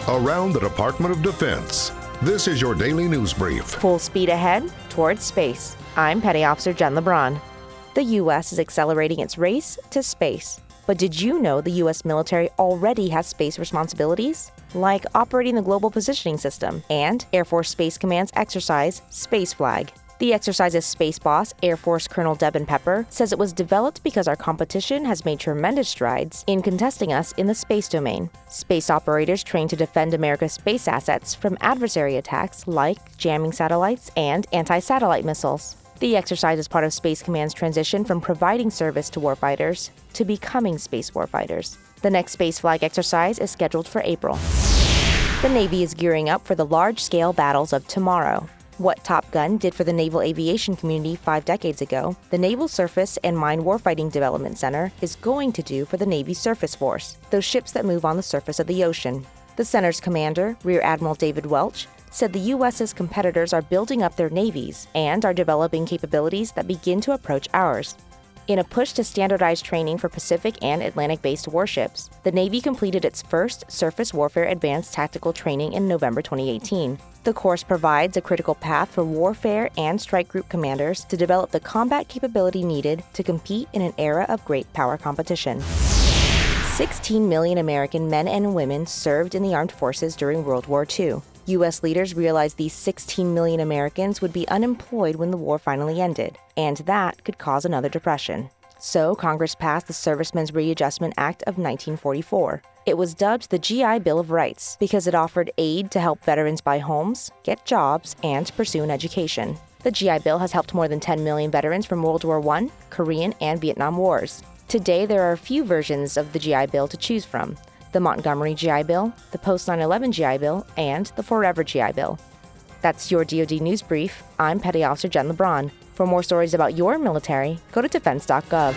around the Department of Defense. This is your daily news brief. Full speed ahead towards space. I'm Petty Officer Jen LeBron. The U.S. is accelerating its race to space. But did you know the U.S. military already has space responsibilities? Like operating the Global Positioning System and Air Force Space Command's exercise, Space Flag. The exercise's space boss, Air Force Colonel Devin Pepper, says it was developed because our competition has made tremendous strides in contesting us in the space domain. Space operators train to defend America's space assets from adversary attacks like jamming satellites and anti-satellite missiles. The exercise is part of Space Command's transition from providing service to warfighters to becoming space warfighters. The next Space Flag exercise is scheduled for April. The Navy is gearing up for the large-scale battles of tomorrow. What Top Gun did for the naval aviation community 5 decades ago, the Naval Surface and Mine Warfighting Development Center is going to do for the Navy Surface Force, those ships that move on the surface of the ocean. The center's commander, Rear Admiral David Welch, said the U.S.'s competitors are building up their navies and are developing capabilities that begin to approach ours. In a push to standardize training for Pacific and Atlantic-based warships, the Navy completed its first Surface Warfare Advanced Tactical Training in November 2018. The course provides a critical path for warfare and strike group commanders to develop the combat capability needed to compete in an era of great power competition. 16 million American men and women served in the armed forces during World War II. U.S. leaders realized these 16 million Americans would be unemployed when the war finally ended, and that could cause another depression. So Congress passed the Servicemen's Readjustment Act of 1944. It was dubbed the GI Bill of Rights because it offered aid to help veterans buy homes, get jobs, and pursue an education. The GI Bill has helped more than 10 million veterans from World War I, Korean, and Vietnam Wars. Today, there are a few versions of the GI Bill to choose from: the Montgomery GI Bill, the Post-9/11 GI Bill, and the Forever GI Bill. That's your DoD News Brief. I'm Petty Officer Jen LeBron. For more stories about your military, go to defense.gov.